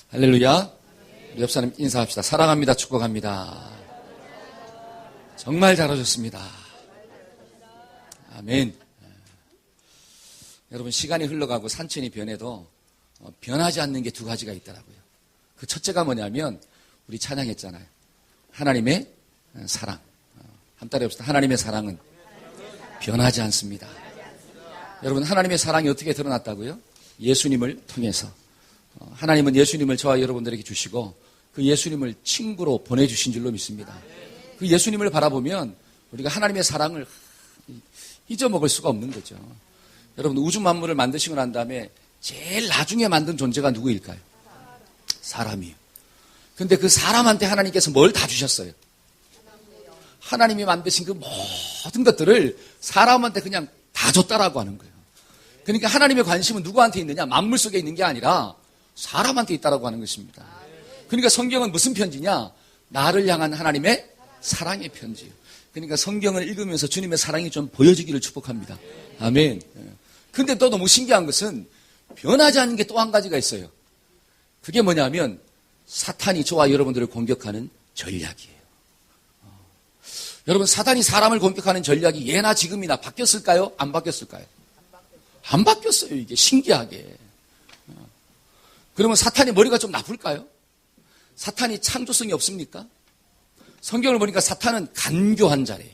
할렐루야. 우리 옆 사람 인사합시다. 사랑합니다. 축복합니다. 정말 잘하셨습니다. 아멘. 여러분, 시간이 흘러가고 산천이 변해도 변하지 않는 게 두 가지가 있더라고요. 그 첫째가 뭐냐면 우리 찬양했잖아요. 하나님의 사랑. 한 달에 없다. 하나님의 사랑은 변하지 않습니다. 여러분, 하나님의 사랑이 어떻게 드러났다고요? 예수님을 통해서. 하나님은 예수님을 저와 여러분들에게 주시고 그 예수님을 친구로 보내주신 줄로 믿습니다. 그 예수님을 바라보면 우리가 하나님의 사랑을 잊어먹을 수가 없는 거죠. 여러분, 우주 만물을 만드시고 난 다음에 제일 나중에 만든 존재가 누구일까요? 사람이에요. 근데 그 사람한테 하나님께서 뭘 다 주셨어요? 하나님이 만드신 그 모든 것들을 사람한테 그냥 다 줬다라고 하는 거예요. 그러니까 하나님의 관심은 누구한테 있느냐? 만물 속에 있는 게 아니라 사람한테 있다라고 하는 것입니다. 그러니까 성경은 무슨 편지냐? 나를 향한 하나님의 사랑의 편지예요. 그러니까 성경을 읽으면서 주님의 사랑이 좀 보여지기를 축복합니다. 아멘. 근데 또 너무 신기한 것은 변하지 않는 게 또 한 가지가 있어요. 그게 뭐냐면 사탄이 저와 여러분들을 공격하는 전략이에요. 여러분, 사탄이 사람을 공격하는 전략이 예나 지금이나 바뀌었을까요? 안 바뀌었을까요? 안 바뀌었어요. 이게 신기하게. 그러면 사탄이 머리가 좀 나쁠까요? 사탄이 창조성이 없습니까? 성경을 보니까 사탄은 간교한 자래요.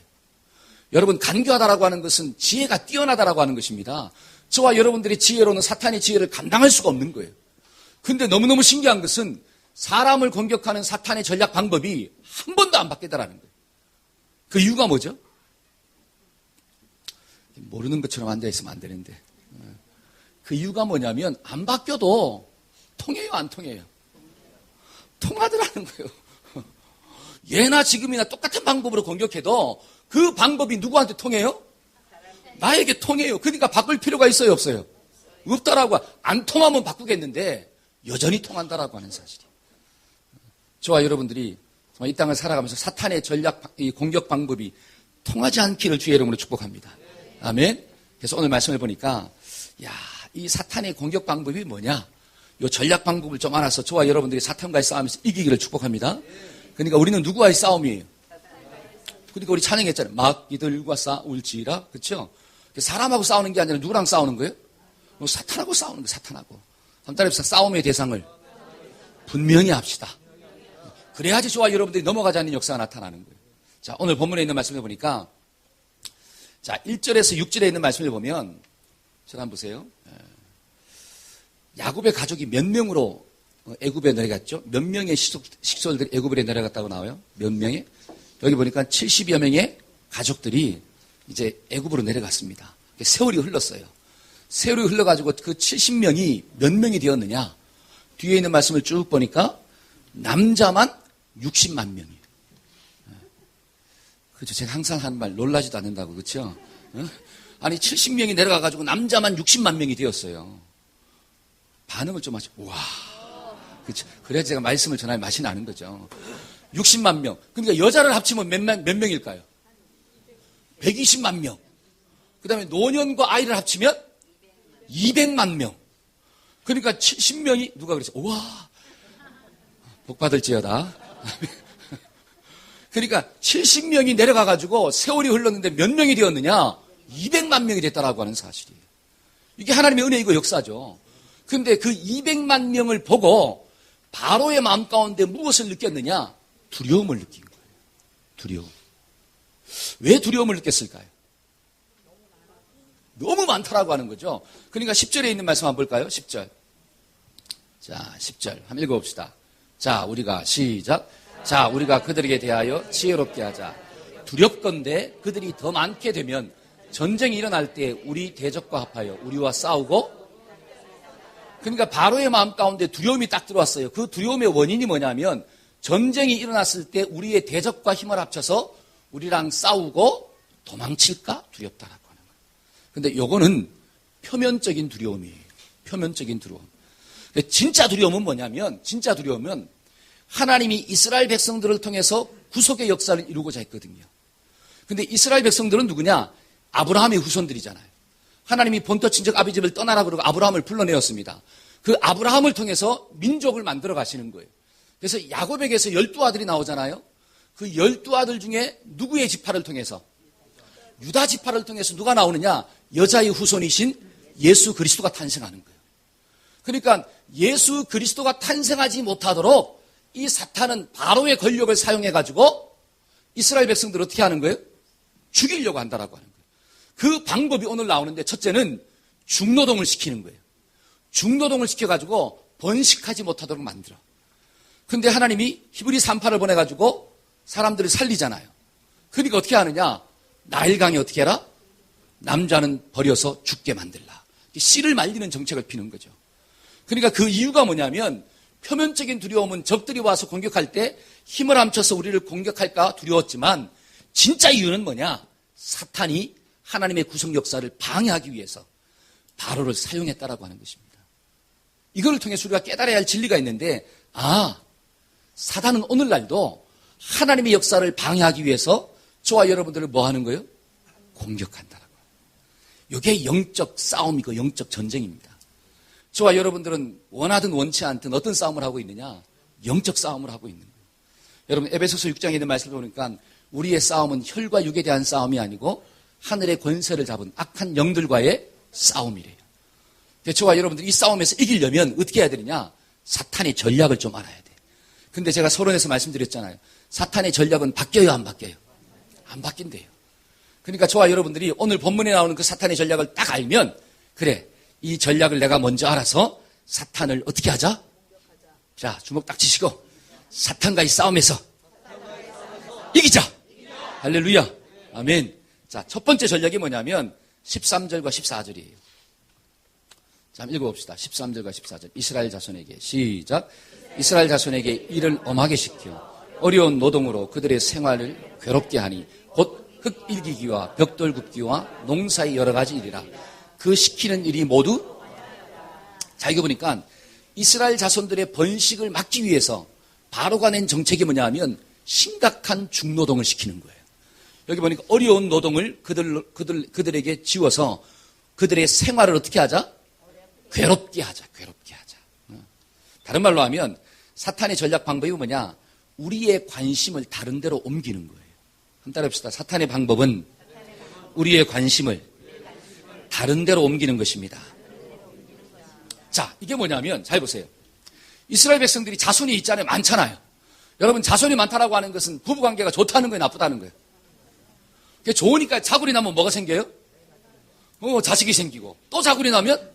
여러분, 간교하다라고 하는 것은 지혜가 뛰어나다라고 하는 것입니다. 저와 여러분들의 지혜로는 사탄의 지혜를 감당할 수가 없는 거예요. 근데 너무너무 신기한 것은 사람을 공격하는 사탄의 전략 방법이 한 번도 안 바뀌다라는 거예요. 그 이유가 뭐죠? 모르는 것처럼 앉아있으면 안 되는데. 그 이유가 뭐냐면 안 바뀌어도 통해요, 안 통해요? 통하더라는 거예요. 예나 지금이나 똑같은 방법으로 공격해도 그 방법이 누구한테 통해요? 나에게 통해요. 그러니까 바꿀 필요가 있어요, 없어요? 없다라고. 안 통하면 바꾸겠는데 여전히 통한다라고 하는 사실이에요. 저와 여러분들이 이 땅을 살아가면서 사탄의 전략, 이 공격 방법이 통하지 않기를 주의 이름으로 축복합니다. 아멘. 그래서 오늘 말씀을 보니까 이 사탄의 공격 방법이 뭐냐? 이 전략 방법을 좀 알아서 저와 여러분들이 사탄과의 싸움에서 이기기를 축복합니다. 그러니까 우리는 누구와의 싸움이에요? 그러니까 우리 찬양했잖아요. 막 이들과 싸울지라. 그렇죠? 사람하고 싸우는 게 아니라 누구랑 싸우는 거예요? 사탄하고 싸우는 거예요. 사탄하고. 한달에서 싸움의 대상을 분명히 합시다. 그래야지 저와 여러분들이 넘어가지 않는 역사가 나타나는 거예요. 자, 오늘 본문에 있는 말씀을 보니까 자, 1절에서 6절에 있는 말씀을 보면 저 한번 보세요. 야곱의 가족이 몇 명으로 애굽에 내려갔죠? 몇 명의 식솔들이 애굽에 내려갔다고 나와요? 몇 명의? 여기 보니까 70여 명의 가족들이 이제 애굽으로 내려갔습니다. 세월이 흘렀어요. 세월이 흘러가지고 그 70명이 몇 명이 되었느냐? 뒤에 있는 말씀을 쭉 보니까 남자만 60만 명이에요. 그렇죠. 제가 항상 하는 말 놀라지도 않는다고. 그렇죠? 아니 70명이 내려가가지고 남자만 60만 명이 되었어요. 반응을 좀 하죠. 와, 그렇죠. 그래야 제가 말씀을 전할 맛이 나는 거죠. 60만 명. 그러니까 여자를 합치면 몇 명일까요? 120만 명. 그 다음에 노년과 아이를 합치면 200만 명. 그러니까 70명이 누가 그랬어? 우와, 복 받을지어다. 그러니까 70명이 내려가가지고 세월이 흘렀는데 몇 명이 되었느냐? 200만 명이 됐다라고 하는 사실이에요. 이게 하나님의 은혜이고 역사죠. 그런데 그 200만 명을 보고 바로의 마음 가운데 무엇을 느꼈느냐? 두려움을 느낀 거예요. 두려움. 왜 두려움을 느꼈을까요? 너무 많다라고 하는 거죠. 그러니까 10절에 있는 말씀 한번 볼까요? 10절. 자, 10절. 한번 읽어봅시다. 자, 우리가 시작. 자, 우리가 그들에게 대하여 지혜롭게 하자. 두렵건대 그들이 더 많게 되면 전쟁이 일어날 때 우리 대적과 합하여 우리와 싸우고. 그러니까 바로의 마음 가운데 두려움이 딱 들어왔어요. 그 두려움의 원인이 뭐냐면 전쟁이 일어났을 때 우리의 대적과 힘을 합쳐서 우리랑 싸우고 도망칠까 두렵다라고 하는 거예요. 근데 요거는 표면적인 두려움이에요. 표면적인 두려움. 진짜 두려움은 뭐냐면, 진짜 두려움은 하나님이 이스라엘 백성들을 통해서 구속의 역사를 이루고자 했거든요. 근데 이스라엘 백성들은 누구냐? 아브라함의 후손들이잖아요. 하나님이 본토 친척 아비 집을 떠나라 그러고 아브라함을 불러내었습니다. 그 아브라함을 통해서 민족을 만들어 가시는 거예요. 그래서 야곱에게서 12아들이 나오잖아요. 그 12아들 중에 누구의 지파를 통해서? 유다 지파를 통해서 누가 나오느냐? 여자의 후손이신 예수 그리스도가 탄생하는 거예요. 그러니까 예수 그리스도가 탄생하지 못하도록 이 사탄은 바로의 권력을 사용해가지고 이스라엘 백성들을 어떻게 하는 거예요? 죽이려고 한다라고 하는 거예요. 그 방법이 오늘 나오는데 첫째는 중노동을 시키는 거예요. 중노동을 시켜가지고 번식하지 못하도록 만들어. 근데 하나님이 히브리 3파를 보내가지고 사람들을 살리잖아요. 그러니까 어떻게 하느냐? 나일강에 어떻게 해라? 남자는 버려서 죽게 만들라. 씨를 말리는 정책을 피는 거죠. 그러니까 그 이유가 뭐냐면 표면적인 두려움은 적들이 와서 공격할 때 힘을 합쳐서 우리를 공격할까 두려웠지만 진짜 이유는 뭐냐? 사탄이 하나님의 구속 역사를 방해하기 위해서 바로를 사용했다라고 하는 것입니다. 이걸 통해서 우리가 깨달아야 할 진리가 있는데 사단은 오늘날도 하나님의 역사를 방해하기 위해서 저와 여러분들을 뭐 하는 거예요? 공격한다라고. 이게 영적 싸움이고 영적 전쟁입니다. 저와 여러분들은 원하든 원치 않든 어떤 싸움을 하고 있느냐? 영적 싸움을 하고 있는 거예요. 여러분 에베소서 6장에 있는 말씀을 보니까 우리의 싸움은 혈과 육에 대한 싸움이 아니고 하늘의 권세를 잡은 악한 영들과의 싸움이래요. 저와 여러분들이 이 싸움에서 이기려면 어떻게 해야 되느냐? 사탄의 전략을 좀 알아야 돼. 근데 제가 서론에서 말씀드렸잖아요. 사탄의 전략은 바뀌어요, 안 바뀌어요? 안 바뀐대요. 그러니까 저와 여러분들이 오늘 본문에 나오는 그 사탄의 전략을 딱 알면 그래, 이 전략을 내가 먼저 알아서 사탄을 어떻게 하자? 자, 주먹 딱 치시고 사탄과의 싸움에서 이기자. 할렐루야. 아멘. 자, 첫 번째 전략이 뭐냐면 13절과 14절이에요. 자, 한번 읽어봅시다. 13절과 14절. 이스라엘 자손에게 시작. 이스라엘 자손에게 일을 엄하게 시켜 어려운 노동으로 그들의 생활을 괴롭게 하니 곧 흙 일기기와 벽돌 굽기와 농사의 여러 가지 일이라. 그 시키는 일이 모두 자, 이거 보니까 이스라엘 자손들의 번식을 막기 위해서 바로가 낸 정책이 뭐냐 하면 심각한 중노동을 시키는 거예요. 여기 보니까 어려운 노동을 그들에게 지워서 그들의 생활을 어떻게 하자? 괴롭게 하자. 괴롭게 하자. 다른 말로 하면 사탄의 전략 방법이 뭐냐? 우리의 관심을 다른 데로 옮기는 거예요. 한번 따라합시다. 사탄의 방법은 우리의 관심을 다른 데로 옮기는 것입니다. 자, 이게 뭐냐면 잘 보세요. 이스라엘 백성들이 자손이 있잖아요. 많잖아요. 여러분 자손이 많다라고 하는 것은 부부관계가 좋다는 거예요? 나쁘다는 거예요? 그게 좋으니까 자굴이 나면 뭐가 생겨요? 자식이 생기고 또 자굴이 나면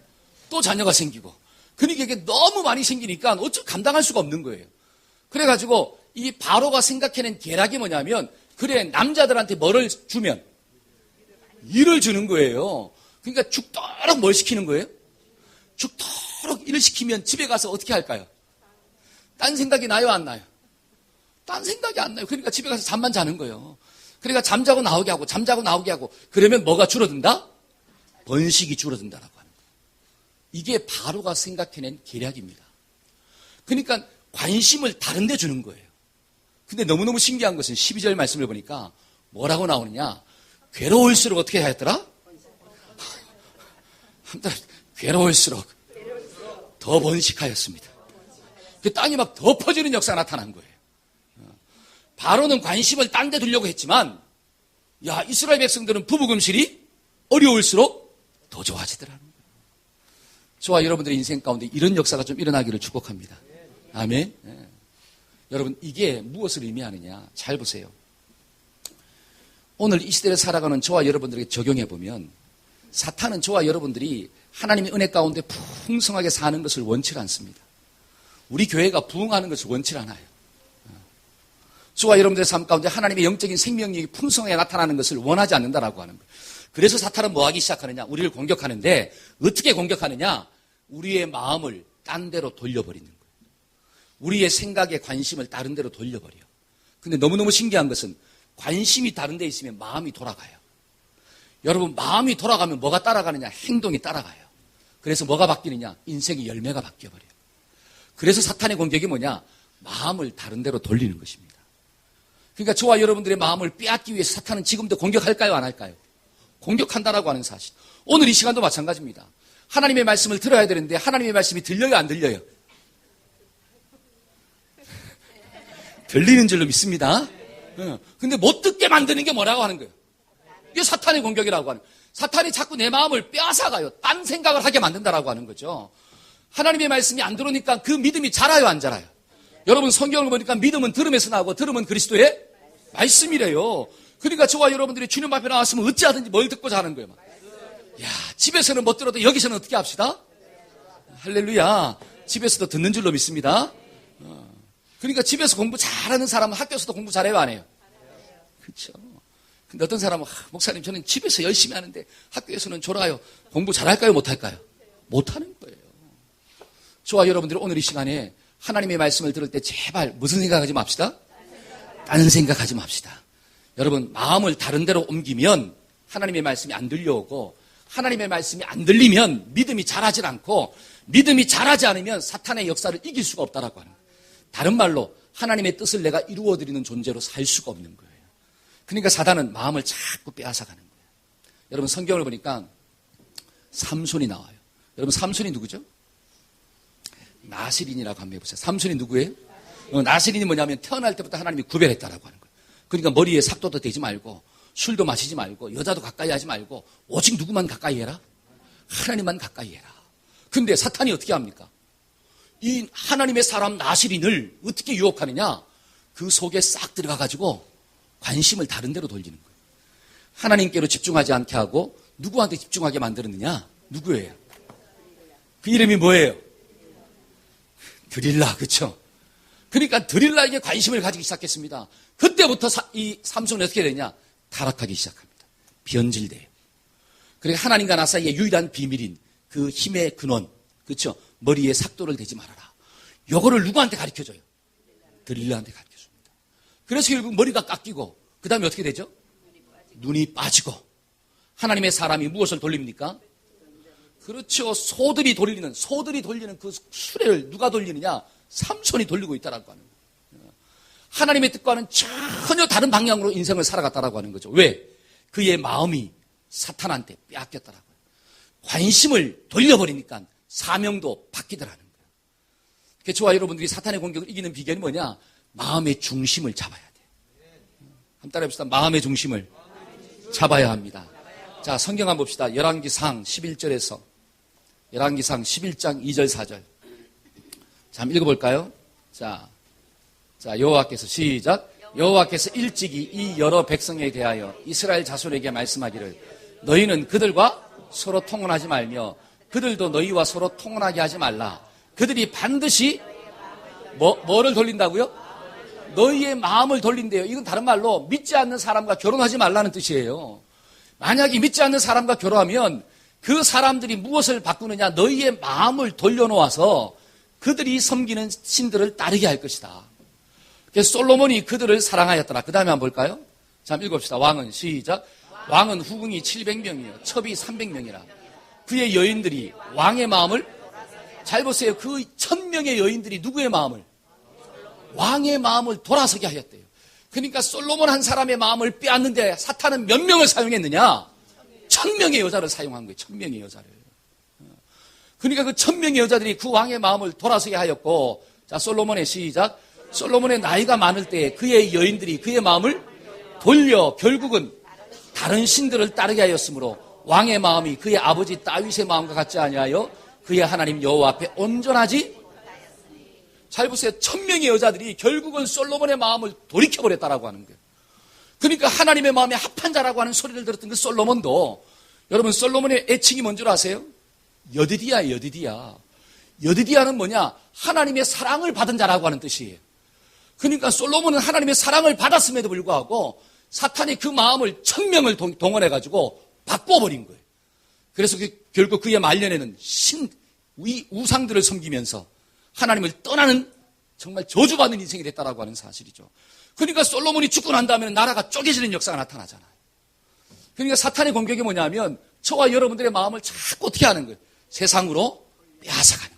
또 자녀가 생기고 그러니까 이게 너무 많이 생기니까 어쩌 감당할 수가 없는 거예요. 그래가지고 이 바로가 생각해낸 계략이 뭐냐면 그래 남자들한테 뭐를 주면 일을 주는 거예요. 그러니까 죽도록 뭘 시키는 거예요? 죽도록 일을 시키면 집에 가서 어떻게 할까요? 딴 생각이 나요, 안 나요? 딴 생각이 안 나요. 그러니까 집에 가서 잠만 자는 거예요. 그러니까 잠자고 나오게 하고 잠자고 나오게 하고 그러면 뭐가 줄어든다? 번식이 줄어든다라고 하는 거예요. 이게 바로가 생각해낸 계략입니다. 그러니까 관심을 다른 데 주는 거예요. 근데 너무너무 신기한 것은 12절 말씀을 보니까 뭐라고 나오느냐? 괴로울수록 어떻게 하였더라? 괴로울수록 더 번식하였습니다. 그 땅이 막 더 퍼지는 역사가 나타난 거예요. 바로는 관심을 딴 데 두려고 했지만 야, 이스라엘 백성들은 부부금실이 어려울수록 더 좋아지더라는 거예요. 저와 여러분들의 인생 가운데 이런 역사가 좀 일어나기를 축복합니다. 아멘. 네. 여러분 이게 무엇을 의미하느냐? 잘 보세요. 오늘 이 시대를 살아가는 저와 여러분들에게 적용해 보면 사탄은 저와 여러분들이 하나님의 은혜 가운데 풍성하게 사는 것을 원치 않습니다. 우리 교회가 부흥하는 것을 원치 않아요. 저와 여러분들의 삶 가운데 하나님의 영적인 생명력이 풍성하게 나타나는 것을 원하지 않는다라고 하는 거예요. 그래서 사탄은 뭐 하기 시작하느냐? 우리를 공격하는데 어떻게 공격하느냐? 우리의 마음을 딴 데로 돌려버리는 거예요. 우리의 생각에 관심을 다른 데로 돌려버려. 근데 너무너무 신기한 것은 관심이 다른 데 있으면 마음이 돌아가요. 여러분 마음이 돌아가면 뭐가 따라가느냐? 행동이 따라가요. 그래서 뭐가 바뀌느냐? 인생의 열매가 바뀌어버려요. 그래서 사탄의 공격이 뭐냐? 마음을 다른 데로 돌리는 것입니다. 그러니까 저와 여러분들의 마음을 빼앗기 위해서 사탄은 지금도 공격할까요? 안 할까요? 공격한다라고 하는 사실. 오늘 이 시간도 마찬가지입니다. 하나님의 말씀을 들어야 되는데 하나님의 말씀이 들려요, 안 들려요? 들리는 줄로 믿습니다. 근데 못 듣게 만드는 게 뭐라고 하는 거예요? 이게 사탄의 공격이라고 하는 거예요. 사탄이 자꾸 내 마음을 빼앗아가요. 딴 생각을 하게 만든다라고 하는 거죠. 하나님의 말씀이 안 들어오니까 그 믿음이 자라요, 안 자라요? 여러분 성경을 보니까 믿음은 들음에서 나고 들음은 그리스도의 말씀이래요. 그러니까 저와 여러분들이 주님 앞에 나왔으면 어찌하든지 뭘 듣고 자는 거예요. 야, 집에서는 못 들어도 여기서는 어떻게 합시다? 할렐루야. 집에서도 듣는 줄로 믿습니다. 그러니까 집에서 공부 잘하는 사람은 학교에서도 공부 잘해요, 안 해요? 그렇죠. 근데 어떤 사람은 목사님 저는 집에서 열심히 하는데 학교에서는 졸아요. 공부 잘할까요, 못할까요? 못하는 거예요. 저와 여러분들이 오늘 이 시간에 하나님의 말씀을 들을 때 제발 무슨 생각하지 맙시다? 딴 생각하지 맙시다. 여러분 마음을 다른 데로 옮기면 하나님의 말씀이 안 들려오고 하나님의 말씀이 안 들리면 믿음이 자라질 않고 믿음이 자라지 않으면 사탄의 역사를 이길 수가 없다라고 하는 거예요. 다른 말로 하나님의 뜻을 내가 이루어드리는 존재로 살 수가 없는 거예요. 그러니까 사단은 마음을 자꾸 빼앗아가는 거예요. 여러분 성경을 보니까 삼손이 나와요. 여러분 삼손이 누구죠? 나실인이라고 한번 해보세요. 삼손이 누구예요? 나실인이 뭐냐면 태어날 때부터 하나님이 구별했다라고 하는 거예요. 그러니까 머리에 삭도도 대지 말고 술도 마시지 말고 여자도 가까이 하지 말고 오직 누구만 가까이 해라? 하나님만 가까이 해라. 근데 사탄이 어떻게 합니까? 이 하나님의 사람 나실인을 어떻게 유혹하느냐? 그 속에 싹 들어가가지고 관심을 다른 데로 돌리는 거예요. 하나님께로 집중하지 않게 하고 누구한테 집중하게 만들었느냐? 누구예요? 그 이름이 뭐예요? 드릴라, 그렇죠? 그러니까 드릴라에게 관심을 가지기 시작했습니다. 그때부터 이 삼손이 어떻게 되냐? 타락하기 시작합니다. 변질돼요. 그러니까 하나님과 나 사이의 유일한 비밀인 그 힘의 근원, 그렇죠? 머리에 삭도를 대지 말아라. 요거를 누구한테 가르쳐줘요? 드릴라한테 가르쳐줍니다. 그래서 결국 머리가 깎이고 그 다음에 어떻게 되죠? 눈이 빠지고 하나님의 사람이 무엇을 돌립니까? 그렇죠. 소들이 돌리는 그 수레를 누가 돌리느냐? 삼손이 돌리고 있다라고 하는 거예요. 하나님의 뜻과는 전혀 다른 방향으로 인생을 살아갔다라고 하는 거죠. 왜? 그의 마음이 사탄한테 빼앗겼다라고요. 관심을 돌려버리니까 사명도 바뀌더라는 거예요. 그래서 저와 여러분들이 사탄의 공격을 이기는 비결이 뭐냐? 마음의 중심을 잡아야 돼요. 한번 따라해봅시다. 마음의 중심을 잡아야 합니다. 자, 성경 한번 봅시다. 열왕기상 11절에서 열왕기상 11장 2절 4절. 자, 한번 읽어볼까요? 자, 여호와께서 시작. 여호와께서 일찍이 이 여러 백성에 대하여 이스라엘 자손에게 말씀하기를 너희는 그들과 서로 통혼하지 말며 그들도 너희와 서로 통혼하게 하지 말라. 그들이 반드시 뭐를 돌린다고요? 너희의 마음을 돌린대요. 이건 다른 말로 믿지 않는 사람과 결혼하지 말라는 뜻이에요. 만약에 믿지 않는 사람과 결혼하면 그 사람들이 무엇을 바꾸느냐? 너희의 마음을 돌려놓아서 그들이 섬기는 신들을 따르게 할 것이다. 그래서 솔로몬이 그들을 사랑하였더라. 그 다음에 한번 볼까요? 자, 읽읍시다. 왕은 시작. 왕은 후궁이 700명이요 첩이 300명이라. 그의 여인들이 왕의 마음을 잘 보세요. 그 1000명의 여인들이 누구의 마음을? 왕의 마음을 돌아서게 하였대요. 그러니까 솔로몬 한 사람의 마음을 빼앗는데 사탄은 몇 명을 사용했느냐? 1000명의 여자를 사용한 거예요. 1000명의 여자를. 그러니까 그 1000명의 여자들이 그 왕의 마음을 돌아서게 하였고, 자, 솔로몬의 시작. 솔로몬의 나이가 많을 때 그의 여인들이 그의 마음을 돌려 결국은 다른 신들을 따르게 하였으므로 왕의 마음이 그의 아버지 다윗의 마음과 같지 아니하여 그의 하나님 여호와 앞에 온전하지. 잘 보세요. 1000명의 여자들이 결국은 솔로몬의 마음을 돌이켜버렸다라고 하는 거예요. 그러니까 하나님의 마음에 합한 자라고 하는 소리를 들었던 그 솔로몬도, 여러분 솔로몬의 애칭이 뭔 줄 아세요? 여디디야, 여디디야. 여디디야는 뭐냐? 하나님의 사랑을 받은 자라고 하는 뜻이에요. 그러니까 솔로몬은 하나님의 사랑을 받았음에도 불구하고 사탄이 그 마음을 1000명을 동원해가지고 바꿔버린 거예요. 그래서 결국 그의 말년에는 우상들을 섬기면서 하나님을 떠나는 정말 저주받는 인생이 됐다라고 하는 사실이죠. 그러니까 솔로몬이 죽고 난 다음에 나라가 쪼개지는 역사가 나타나잖아요. 그러니까 사탄의 공격이 뭐냐면 저와 여러분들의 마음을 자꾸 어떻게 하는 거예요? 세상으로 빼앗아가는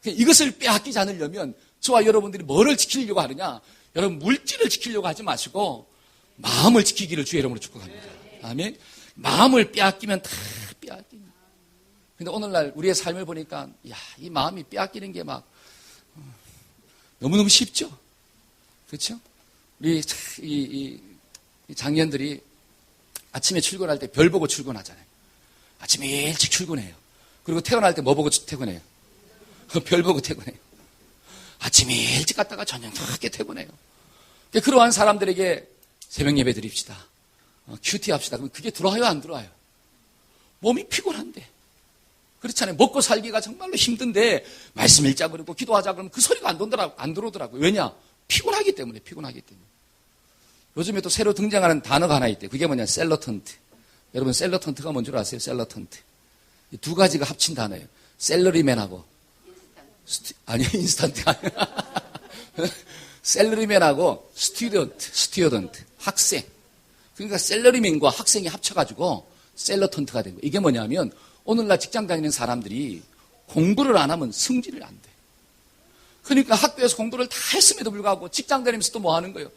거예요. 이것을 빼앗기지 않으려면 저와 여러분들이 뭐를 지키려고 하느냐? 여러분 물질을 지키려고 하지 마시고 마음을 지키기를 주의 이름으로 축복합니다. 아멘. 마음을 빼앗기면 다 빼앗깁니다. 근데 오늘날 우리의 삶을 보니까, 야, 이 마음이 빼앗기는 게 막, 너무너무 쉽죠? 그렇죠? 우리, 이 장년들이 아침에 출근할 때 별 보고 출근하잖아요. 아침에 일찍 출근해요. 그리고 퇴근할 때 뭐 보고 퇴근해요? 별 보고 퇴근해요. 아침에 일찍 갔다가 저녁 늦게 퇴근해요. 그러한 사람들에게 새벽 예배 드립시다. 큐티 합시다. 그럼 그게 들어와요, 안 들어와요? 몸이 피곤한데. 그렇잖아요. 먹고 살기가 정말로 힘든데 말씀 읽자 그러고 기도하자 그러면 그 소리가 안 들어오더라고요. 왜냐? 피곤하기 때문에. 요즘에 또 새로 등장하는 단어가 하나 있대요. 그게 뭐냐? 셀러턴트. 여러분 셀러턴트가 뭔 줄 아세요? 셀러턴트. 이 두 가지가 합친 단어예요. 셀러리맨하고 인스턴트가 아니라 셀러리맨하고 스튜던트, 학생. 그러니까 셀러리맨과 학생이 합쳐가지고 셀러턴트가 된 거예요. 이게 뭐냐면 오늘날 직장 다니는 사람들이 공부를 안 하면 승진을 안 돼. 그러니까 학교에서 공부를 다 했음에도 불구하고 직장 다니면서 또 뭐 하는 거예요?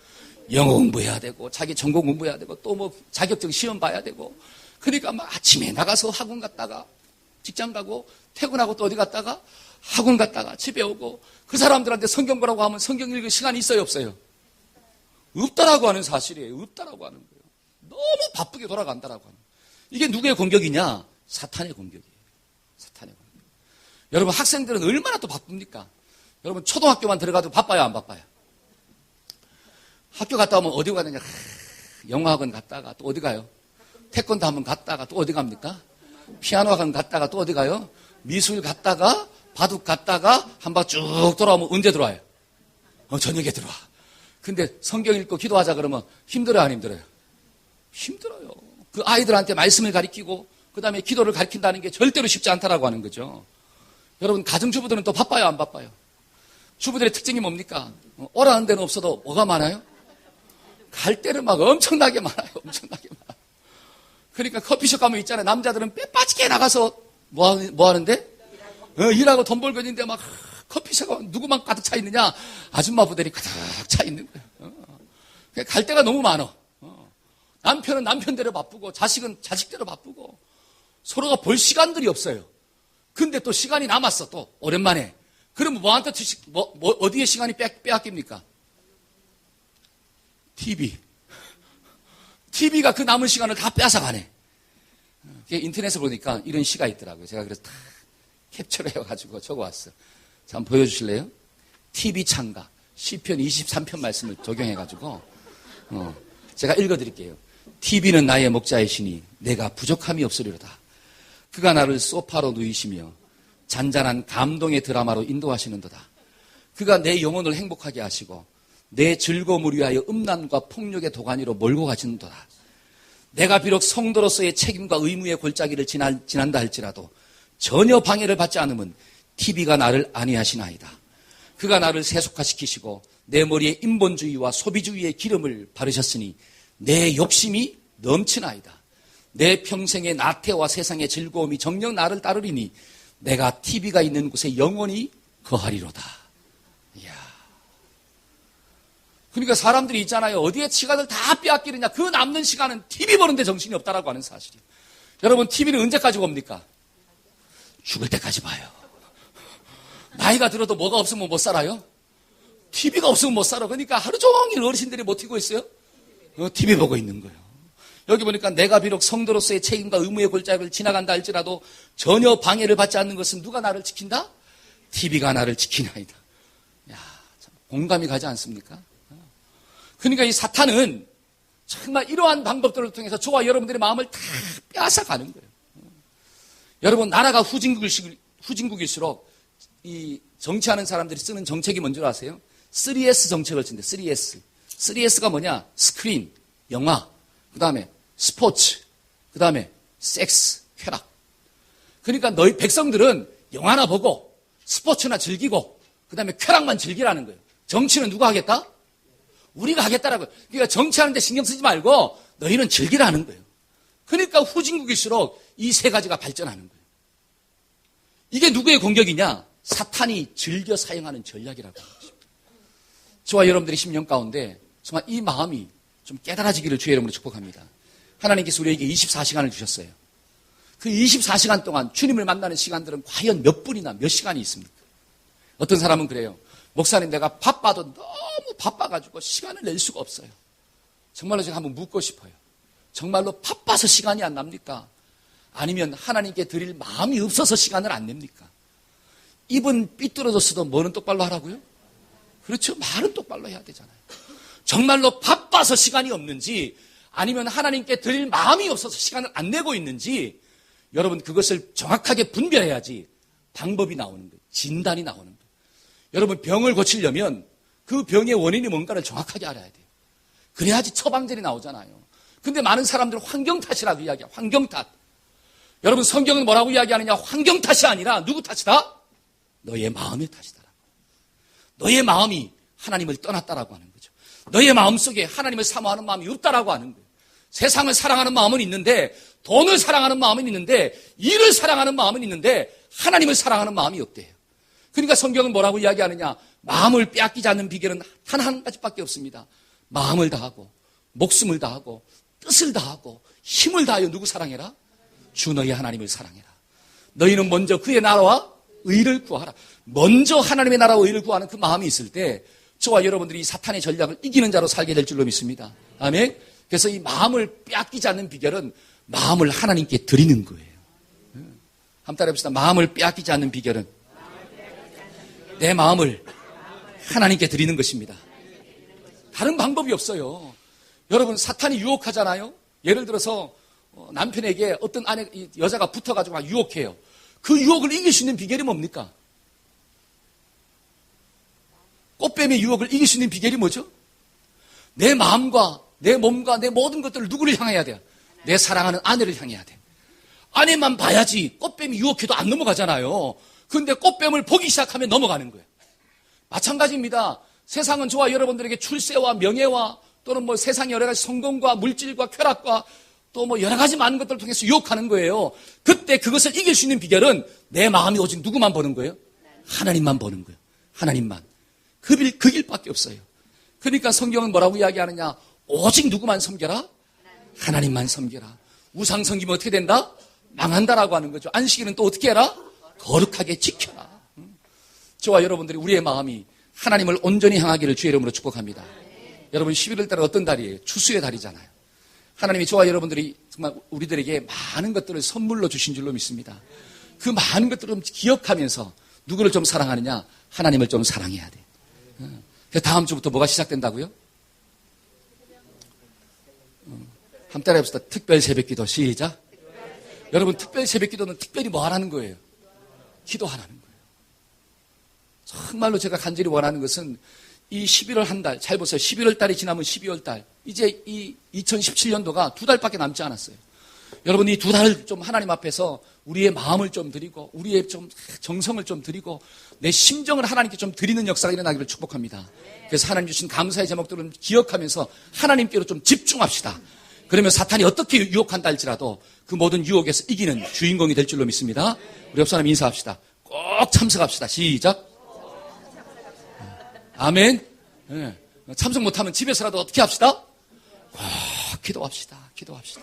영어 공부해야 되고 자기 전공 공부해야 되고 또 뭐 자격증 시험 봐야 되고 그러니까 막 아침에 나가서 학원 갔다가 직장 가고 퇴근하고 또 어디 갔다가 학원 갔다가 집에 오고 그 사람들한테 성경 보라고 하면 성경 읽을 시간이 있어요, 없어요? 없다라고 하는 사실이에요. 없다라고 하는 거예요. 너무 바쁘게 돌아간다라고 하는 거예요. 이게 누구의 공격이냐? 사탄의 공격이에요. 사탄의 공격. 여러분 학생들은 얼마나 또 바쁩니까? 여러분 초등학교만 들어가도 바빠요, 안 바빠요? 학교 갔다 오면 어디 가느냐? 영어학원 갔다가 또 어디 가요? 태권도 한번 갔다가 또 어디 갑니까? 피아노 학원 갔다가 또 어디 가요? 미술 갔다가 바둑 갔다가 한 번 쭉 돌아오면 언제 들어와요? 저녁에 들어와. 근데 성경 읽고 기도하자 그러면 힘들어요, 안 힘들어요? 힘들어요. 그 아이들한테 말씀을 가르치고 그 다음에 기도를 가르친다는 게 절대로 쉽지 않다라고 하는 거죠. 여러분 가정주부들은 또 바빠요, 안 바빠요? 주부들의 특징이 뭡니까? 오라는 데는 없어도 뭐가 많아요? 갈 때는 막 엄청나게 많아요. 엄청나게 많아요. 그러니까 커피숍 가면 있잖아요. 남자들은 빼 빠지게 나가서 뭐 하는데? 일하고 돈 벌고 있는데 막 커피숍가 누구만 가득 차 있느냐? 아줌마 부대리 가득 차 있는 거예요. 갈 데가 너무 많아. 남편은 남편대로 바쁘고 자식은 자식대로 바쁘고 서로가 볼 시간들이 없어요. 근데 또 시간이 남았어. 또 오랜만에. 그러면 뭐한테 어디에 시간이 빼앗깁니까? TV가 그 남은 시간을 다 뺏어가네. 인터넷에 보니까 이런 시가 있더라고요. 제가 그래서 다 캡처를 해가지고 적어왔어요. 자, 한번 보여주실래요? TV 창가 시편 23편 말씀을 적용해가지고 제가 읽어드릴게요. TV는 나의 목자이시니 내가 부족함이 없으리로다. 그가 나를 소파로 누이시며 잔잔한 감동의 드라마로 인도하시는도다. 그가 내 영혼을 행복하게 하시고 내 즐거움을 위하여 음란과 폭력의 도가니로 몰고 가시는도다. 내가 비록 성도로서의 책임과 의무의 골짜기를 지난다 할지라도 전혀 방해를 받지 않으면 TV가 나를 안위하시나이다. 그가 나를 세속화시키시고 내 머리에 인본주의와 소비주의의 기름을 바르셨으니 내 욕심이 넘치나이다. 내 평생의 나태와 세상의 즐거움이 정녕 나를 따르리니 내가 TV가 있는 곳에 영원히 거하리로다. 이야. 그러니까 사람들이 있잖아요. 어디에 시간을 다 빼앗기느냐. 그 남는 시간은 TV 보는데 정신이 없다라고 하는 사실이에요. 여러분 TV는 언제까지 봅니까? 죽을 때까지 봐요. 나이가 들어도 뭐가 없으면 못 살아요? TV가 없으면 못 살아. 그러니까 하루 종일 어르신들이 못 튀고 있어요? TV 보고 있는 거예요. 여기 보니까 내가 비록 성도로서의 책임과 의무의 골짜기를 지나간다 할지라도 전혀 방해를 받지 않는 것은 누가 나를 지킨다? TV가 나를 지키나이다. 야, 참 공감이 가지 않습니까? 그러니까 이 사탄은 정말 이러한 방법들을 통해서 저와 여러분들의 마음을 다 빼앗아가는 거예요. 여러분 나라가 후진국일수록 이 정치하는 사람들이 쓰는 정책이 뭔지 아세요? 3S 정책을 쓴대. 3S. 3S가 뭐냐? 스크린, 영화, 그 다음에 스포츠, 그 다음에 섹스, 쾌락. 그러니까 너희 백성들은 영화나 보고 스포츠나 즐기고 그 다음에 쾌락만 즐기라는 거예요. 정치는 누가 하겠다? 우리가 하겠다라고요. 그러니까 정치하는데 신경 쓰지 말고 너희는 즐기라는 거예요. 그러니까 후진국일수록 이 세 가지가 발전하는 거예요. 이게 누구의 공격이냐? 사탄이 즐겨 사용하는 전략이라고 하는 것입니다. 저와 여러분들의 심령 가운데 정말 이 마음이 좀 깨달아지기를 주의 이름으로 축복합니다. 하나님께서 우리에게 24시간을 주셨어요. 그 24시간 동안 주님을 만나는 시간들은 과연 몇 분이나 몇 시간이 있습니까? 어떤 사람은 그래요. 목사님, 내가 바빠도 너무 바빠가지고 시간을 낼 수가 없어요. 정말로 제가 한번 묻고 싶어요. 정말로 바빠서 시간이 안 납니까? 아니면 하나님께 드릴 마음이 없어서 시간을 안 냅니까? 입은 삐뚤어졌어도 뭐는 똑바로 하라고요? 그렇죠. 말은 똑바로 해야 되잖아요. 정말로 바빠서 시간이 없는지 아니면 하나님께 드릴 마음이 없어서 시간을 안 내고 있는지 여러분 그것을 정확하게 분별해야지 방법이 나오는 거예요. 진단이 나오는 거예요. 여러분 병을 고치려면 그 병의 원인이 뭔가를 정확하게 알아야 돼요. 그래야지 처방전이 나오잖아요. 근데 많은 사람들은 환경 탓이라고 이야기해요. 환경 탓. 여러분 성경은 뭐라고 이야기하느냐? 환경 탓이 아니라 누구 탓이다? 너의 마음의 탓이다. 너의 마음이 하나님을 떠났다라고 하는 거죠. 너의 마음속에 하나님을 사모하는 마음이 없다라고 하는 거예요. 세상을 사랑하는 마음은 있는데 돈을 사랑하는 마음은 있는데 일을 사랑하는 마음은 있는데 하나님을 사랑하는 마음이 없대요. 그러니까 성경은 뭐라고 이야기하느냐? 마음을 빼앗기지 않는 비결은 단 한 가지밖에 없습니다. 마음을 다하고 목숨을 다하고 뜻을 다하고 힘을 다하여 누구 사랑해라? 주 너희 하나님을 사랑해라. 너희는 먼저 그의 나라와 의를 구하라. 먼저 하나님의 나라와 의를 구하는 그 마음이 있을 때 저와 여러분들이 이 사탄의 전략을 이기는 자로 살게 될 줄로 믿습니다. 아멘. 그래서 이 마음을 빼앗기지 않는 비결은 마음을 하나님께 드리는 거예요. 한번 따라해봅시다. 마음을 빼앗기지 않는 비결은 내 마음을 하나님께 드리는 것입니다. 다른 방법이 없어요. 여러분 사탄이 유혹하잖아요. 예를 들어서 남편에게 어떤 여자가 붙어가지고 막 유혹해요. 그 유혹을 이길 수 있는 비결이 뭡니까? 꽃뱀의 유혹을 이길 수 있는 비결이 뭐죠? 내 마음과 내 몸과 내 모든 것들을 누구를 향해야 돼요? 내 사랑하는 아내를 향해야 돼. 아내만 봐야지 꽃뱀이 유혹해도 안 넘어가잖아요. 그런데 꽃뱀을 보기 시작하면 넘어가는 거예요. 마찬가지입니다. 세상은 저와 여러분들에게 출세와 명예와 또는 뭐 세상의 여러 가지 성공과 물질과 쾌락과 또 뭐 여러 가지 많은 것들을 통해서 유혹하는 거예요. 그때 그것을 이길 수 있는 비결은 내 마음이 오직 누구만 보는 거예요? 하나님만 보는 거예요. 하나님만. 그 길밖에 없어요. 그러니까 성경은 뭐라고 이야기하느냐? 오직 누구만 섬겨라? 하나님만 섬겨라. 우상 섬기면 어떻게 된다? 망한다라고 하는 거죠. 안식일은 또 어떻게 해라? 거룩하게 지켜라. 저와 여러분들이 우리의 마음이 하나님을 온전히 향하기를 주의 이름으로 축복합니다. 여러분 11월 달은 어떤 달이에요? 추수의 달이잖아요. 하나님이 저와 여러분들이 정말 우리들에게 많은 것들을 선물로 주신 줄로 믿습니다. 그 많은 것들을 좀 기억하면서 누구를 좀 사랑하느냐? 하나님을 좀 사랑해야 돼. 그래서 다음 주부터 뭐가 시작된다고요? 한번 따라해봅시다. 특별 새벽기도 시작. 여러분 특별 새벽기도는 특별히 뭐 하라는 거예요? 기도하라는 거예요. 정말로 제가 간절히 원하는 것은 이 11월 한 달, 잘 보세요. 11월 달이 지나면 12월 달. 이제 이 2017년도가 2달밖에 남지 않았어요. 여러분 이 2달을 좀 하나님 앞에서 우리의 마음을 좀 드리고 우리의 좀 정성을 좀 드리고 내 심정을 하나님께 좀 드리는 역사가 일어나기를 축복합니다. 그래서 하나님 주신 감사의 제목들을 기억하면서 하나님께로 좀 집중합시다. 그러면 사탄이 어떻게 유혹한다 할지라도 그 모든 유혹에서 이기는 주인공이 될 줄로 믿습니다. 우리 옆 사람 인사합시다. 꼭 참석합시다. 시작. 아멘. 네. 참석 못하면 집에서라도 어떻게 합시다? 꼭 기도합시다. 기도합시다.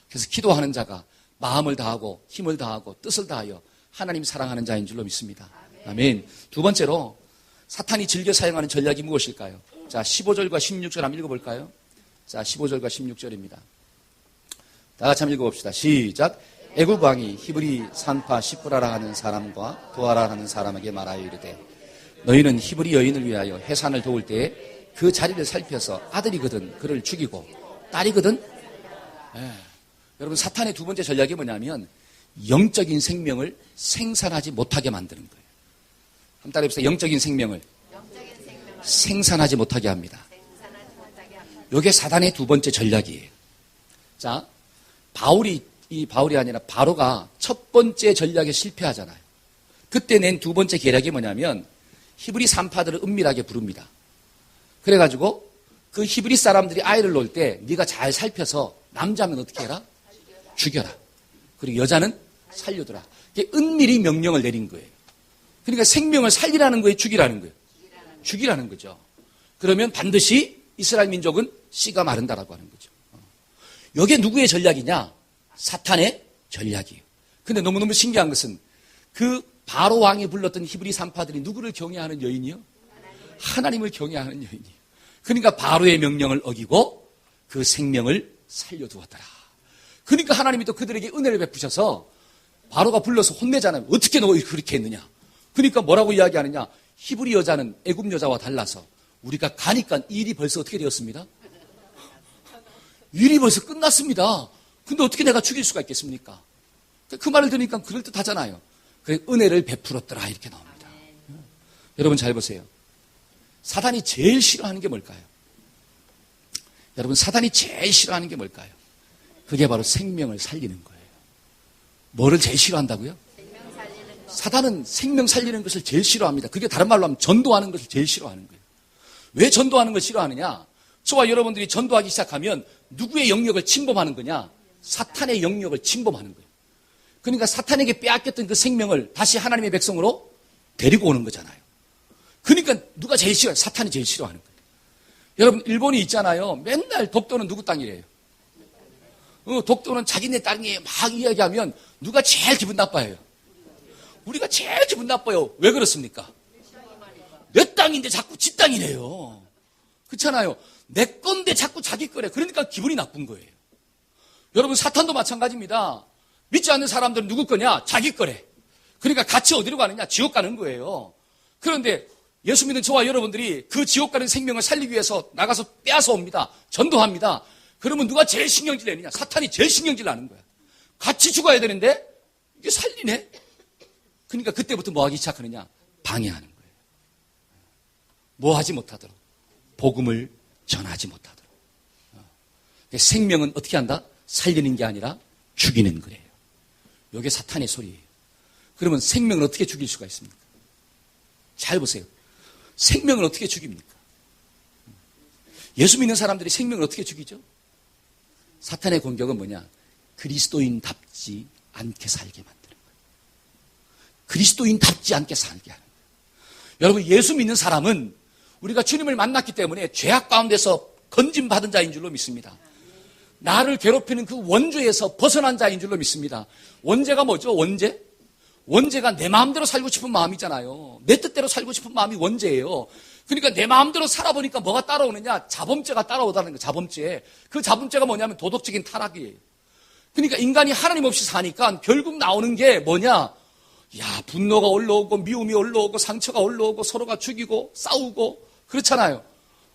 그래서 기도하는 자가 마음을 다하고 힘을 다하고 뜻을 다하여 하나님 사랑하는 자인 줄로 믿습니다. 아멘. 두 번째로 사탄이 즐겨 사용하는 전략이 무엇일까요? 자, 15절과 16절 한번 읽어볼까요? 자, 15절과 16절입니다. 다 같이 한번 읽어봅시다. 시작. 애굽 왕이 히브리 산파 시프라라 하는 사람과 도아라 하는 사람에게 말하여 이르되 너희는 히브리 여인을 위하여 해산을 도울 때에 그 자리를 살펴서 아들이거든 그를 죽이고 딸이거든. 여러분 사탄의 두 번째 전략이 뭐냐면 영적인 생명을 생산하지 못하게 만드는 거예요. 한번 따라해봅시다. 영적인 생명을 생산하지 못하게 합니다. 이게 사단의 두 번째 전략이에요. 자, 바울이 아니라 바로가 첫 번째 전략에 실패하잖아요. 그때 낸 두 번째 계략이 뭐냐면 히브리 산파들을 은밀하게 부릅니다. 그래가지고 그 히브리 사람들이 아이를 놓을 때 네가 잘 살펴서 남자면 어떻게 해라? 죽여라. 그리고 여자는 살려두라. 이게 은밀히 명령을 내린 거예요. 그러니까 생명을 살리라는 거예요? 죽이라는 거예요? 죽이라는 거죠. 그러면 반드시 이스라엘 민족은 씨가 마른다라고 하는 거죠. 이게 누구의 전략이냐? 사탄의 전략이에요. 근데 너무너무 신기한 것은 그 바로 왕이 불렀던 히브리 산파들이 누구를 경외하는 여인이요? 하나님을 경외하는 여인이요. 그러니까 바로의 명령을 어기고 그 생명을 살려두었더라. 그러니까 하나님이 또 그들에게 은혜를 베푸셔서 바로가 불러서 혼내잖아요. 어떻게 너 그렇게 했느냐. 그러니까 뭐라고 이야기하느냐. 히브리 여자는 애굽 여자와 달라서 우리가 가니까 일이 벌써 어떻게 되었습니다? 일이 벌써 끝났습니다. 근데 어떻게 내가 죽일 수가 있겠습니까? 그 말을 들으니까 그럴듯하잖아요. 그래 은혜를 베풀었더라 이렇게 나옵니다. 여러분 잘 보세요. 사단이 제일 싫어하는 게 뭘까요? 여러분 사단이 제일 싫어하는 게 뭘까요? 그게 바로 생명을 살리는 거예요. 뭐를 제일 싫어한다고요? 사단은 생명 살리는 것을 제일 싫어합니다. 그게 다른 말로 하면 전도하는 것을 제일 싫어하는 거예요. 왜 전도하는 걸 싫어하느냐? 저와 여러분들이 전도하기 시작하면 누구의 영역을 침범하는 거냐? 사탄의 영역을 침범하는 거예요. 그러니까 사탄에게 빼앗겼던 그 생명을 다시 하나님의 백성으로 데리고 오는 거잖아요. 그러니까 누가 제일 싫어요? 사탄이 제일 싫어하는 거예요. 여러분 일본이 있잖아요. 맨날 독도는 누구 땅이래요? 독도는 자기네 땅이에요. 막 이야기하면 누가 제일 기분 나빠해요? 우리가 제일 기분 나빠요. 왜 그렇습니까? 내 땅인데 자꾸 지 땅이래요. 그렇잖아요. 내 건데 자꾸 자기 거래. 그러니까 기분이 나쁜 거예요. 여러분 사탄도 마찬가지입니다. 믿지 않는 사람들은 누구 거냐? 자기 거래. 그러니까 같이 어디로 가느냐? 지옥 가는 거예요. 그런데 예수 믿는 저와 여러분들이 그 지옥 가는 생명을 살리기 위해서 나가서 빼앗아 옵니다. 전도합니다. 그러면 누가 제일 신경질 내느냐? 사탄이 제일 신경질 나는 거야. 같이 죽어야 되는데 이게 살리네? 그러니까 그때부터 뭐 하기 시작하느냐? 방해하는 거예요. 뭐 하지 못하도록. 복음을 전하지 못하도록. 생명은 어떻게 한다? 살리는 게 아니라 죽이는 거예요. 이게 사탄의 소리예요. 그러면 생명을 어떻게 죽일 수가 있습니까? 잘 보세요. 생명을 어떻게 죽입니까? 예수 믿는 사람들이 생명을 어떻게 죽이죠? 사탄의 공격은 뭐냐? 그리스도인답지 않게 살게 만드는 거예요. 그리스도인답지 않게 살게 하는 거예요. 여러분 예수 믿는 사람은 우리가 주님을 만났기 때문에 죄악 가운데서 건짐받은 자인 줄로 믿습니다. 나를 괴롭히는 그 원죄에서 벗어난 자인 줄로 믿습니다. 원죄가 뭐죠? 원죄? 원죄가 내 마음대로 살고 싶은 마음이잖아요. 내 뜻대로 살고 싶은 마음이 원죄예요. 그러니까 내 마음대로 살아보니까 뭐가 따라오느냐? 자범죄가 따라오다는 거예요. 자범죄. 그 자범죄가 뭐냐면 도덕적인 타락이에요. 그러니까 인간이 하나님 없이 사니까 결국 나오는 게 뭐냐? 야, 분노가 올라오고 미움이 올라오고 상처가 올라오고 서로가 죽이고 싸우고 그렇잖아요.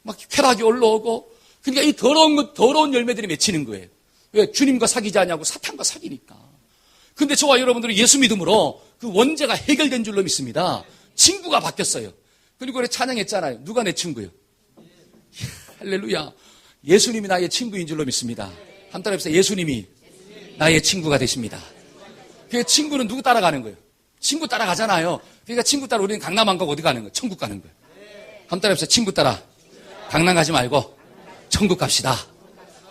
막 쾌락이 올라오고 그러니까 이 더러운 열매들이 맺히는 거예요. 왜? 주님과 사귀지 않냐고 사탄과 사귀니까. 근데 저와 여러분들은 예수 믿음으로 그 원죄가 해결된 줄로 믿습니다. 친구가 바뀌었어요. 그리고 그래 찬양했잖아요. 누가 내 친구예요? 할렐루야. 예수님이 나의 친구인 줄로 믿습니다. 한 따라 해보세요. 예수님이 나의 친구가 되십니다. 그 친구는 누구 따라가는 거예요? 친구 따라가잖아요. 그러니까 친구 따라 우리는 강남 안 가고 어디 가는 거예요? 천국 가는 거예요. 한 따라 해보세요. 친구 따라 강남 가지 말고 천국 갑시다.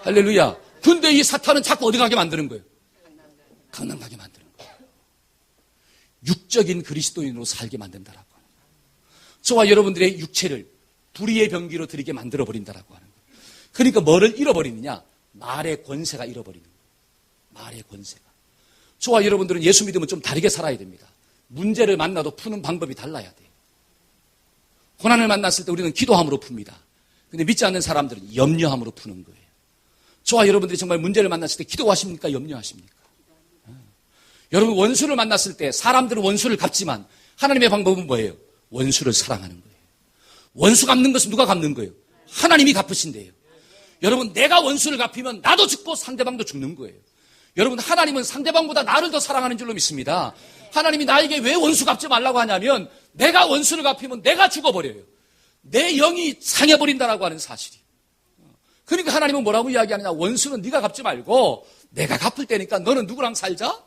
할렐루야. 근데 이 사탄은 자꾸 어디 가게 만드는 거예요? 강남 가게 만드는 거예요. 육적인 그리스도인으로 살게 만든다라고 하는 거예요. 저와 여러분들의 육체를 불의의 병기로 들이게 만들어버린다라고 하는 거예요. 그러니까 뭐를 잃어버리느냐? 말의 권세가 잃어버리는 거예요. 말의 권세가. 저와 여러분들은 예수 믿으면 좀 다르게 살아야 됩니다. 문제를 만나도 푸는 방법이 달라야 돼요. 고난을 만났을 때 우리는 기도함으로 풉니다. 근데 믿지 않는 사람들은 염려함으로 푸는 거예요. 저와 여러분들이 정말 문제를 만났을 때 기도하십니까? 염려하십니까? 여러분 원수를 만났을 때 사람들은 원수를 갚지만 하나님의 방법은 뭐예요? 원수를 사랑하는 거예요. 원수 갚는 것은 누가 갚는 거예요? 하나님이 갚으신대요. 여러분 내가 원수를 갚으면 나도 죽고 상대방도 죽는 거예요. 여러분 하나님은 상대방보다 나를 더 사랑하는 줄로 믿습니다. 하나님이 나에게 왜 원수 갚지 말라고 하냐면 내가 원수를 갚으면 내가 죽어버려요. 내 영이 상해버린다라고 하는 사실이. 그러니까 하나님은 뭐라고 이야기하느냐? 원수는 네가 갚지 말고 내가 갚을 때니까 너는 누구랑 살자?